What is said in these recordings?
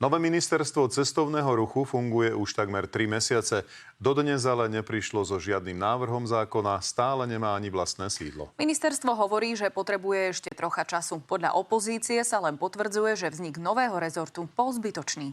Nové ministerstvo cestovného ruchu funguje už takmer 3 mesiace. Dodnes ale neprišlo so žiadnym návrhom zákona, stále nemá ani vlastné sídlo. Ministerstvo hovorí, že potrebuje ešte trocha času. Podľa opozície sa len potvrdzuje, že vznik nového rezortu bol zbytočný.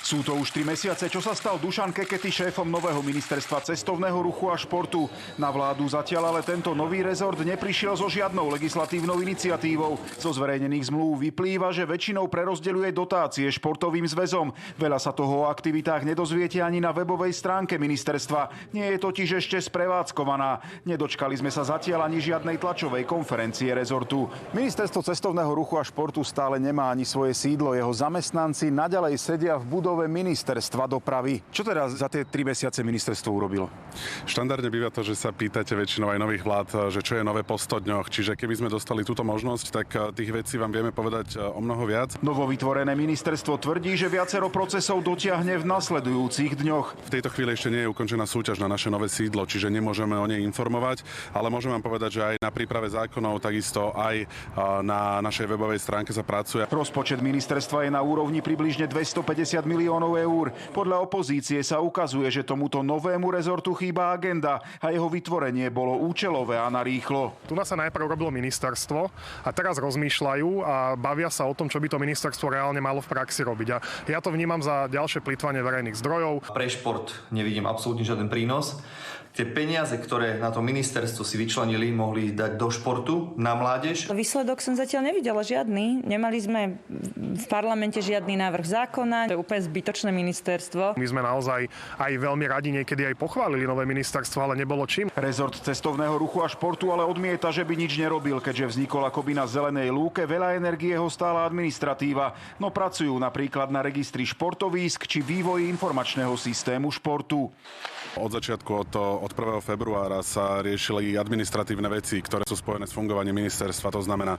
Sú to už 3 mesiace, čo sa stal Dušan Kekety šéfom nového ministerstva cestovného ruchu a športu. Na vládu zatiaľ ale tento nový rezort neprišiel so žiadnou legislatívnou iniciatívou. Zo zverejnených zmluv vyplýva, že väčšinou prerozdeľuje dotácie športovým zväzom. Veľa sa toho o aktivitách nedozviete ani na webovej stránke ministerstva. Nie je totiž ešte sprevádzkovaná. Nedočkali sme sa zatiaľ ani žiadnej tlačovej konferencie rezortu. Ministerstvo cestovného ruchu a športu stále nemá ani svoje sídlo. Jeho zamestnanci naďalej sedia v budove ministerstva dopravy. Čo teda za tie 3 mesiace ministerstvo urobilo? Štandardne býva to, že sa pýtate väčšinou aj nových vlád, že čo je nové po 100 dňoch. Čiže keby sme dostali túto možnosť, tak tých vecí vám vieme povedať o mnoho viac. Novovytvorené ministerstvo tvrdí, že viacero procesov dotiahne v nasledujúcich dňoch. V tejto chvíli ešte nie je ukončená súťaž na naše nové sídlo, čiže nemôžeme o nej informovať, ale môžem vám povedať, že aj na príprave zákonov, takisto aj na našej webovej stránke sa pracuje. Rozpočet ministerstva je na úrovni približne 250 miliónov eur. Podľa opozície sa ukazuje, že tomuto novému rezortu chýba agenda a jeho vytvorenie bolo účelové a narýchlo. Tu nás sa najprv robilo ministerstvo a teraz rozmýšľajú a bavia sa o tom, čo by to ministerstvo reálne malo v praxi robiť. A ja to vnímam za ďalšie plytvanie verejných zdrojov. Pre šport nevidím absolútne žiaden prínos. Tie peniaze, ktoré na to ministerstvo si vyčlenili, mohli dať do športu, na mládež. Výsledok som zatiaľ nevidela žiadny. Nemali sme v parlamente žiadny návrh zákona. To je úplne zbytočné ministerstvo. My sme naozaj aj veľmi radi niekedy aj pochválili nové ministerstvo, ale nebolo čím. Rezort cestovného ruchu a športu ale odmieta, že by nič nerobil, keďže vznikol akoby na zelenej lúke. Veľa energie ho stála administratíva. No pracujú napríklad na registri športovísk či vývoji informačného systému športu. Od začiatku, od 1. februára sa riešili administratívne veci, ktoré sú spojené s fungovaním ministerstva. To znamená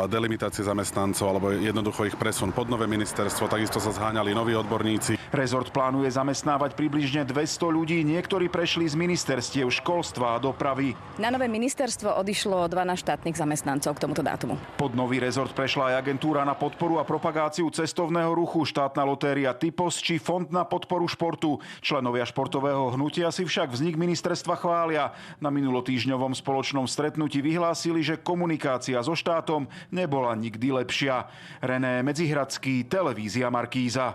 delimitácie zamestnancov alebo jednoducho ich presun pod nové ministerstvo. Takisto sa zháňali noví odborníci. Rezort plánuje zamestnávať približne 200 ľudí. Niektorí prešli z ministerstiev školstva a dopravy. Na nové ministerstvo odišlo 12 štátnych zamestnancov k tomuto dátumu. Pod nový rezort prešla aj agentúra na podporu a propagáciu cestovného ruchu, štátna lotéria Typos či Fond na podporu športu. Členovia športového hnutia si však vznik ministerstva chvália. Na minulotýždňovom spoločnom stretnutí vyhlásili, že komunikácia so štátom nebola nikdy lepšia. René Medzihradský, televízia Markíza.